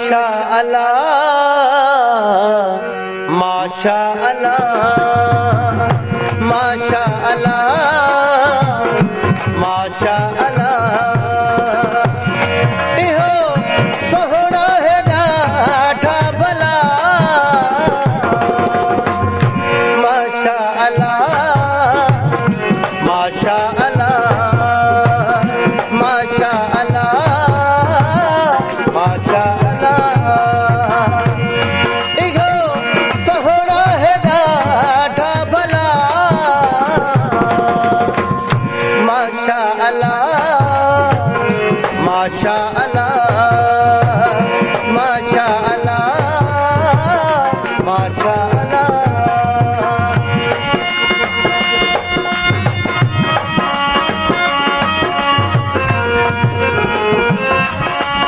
माशा अल्लाह माशा अल्लाह माशा अल्लाह माशा अल्लाह इहो सोहणा है ॾाढा भला माशा अल्लाह माशा अल्लाह माशा अल्लाह माशा अल्लाह इहो सोहणा है ॾाढा भला माशा अल्लाह माशा अल्लाह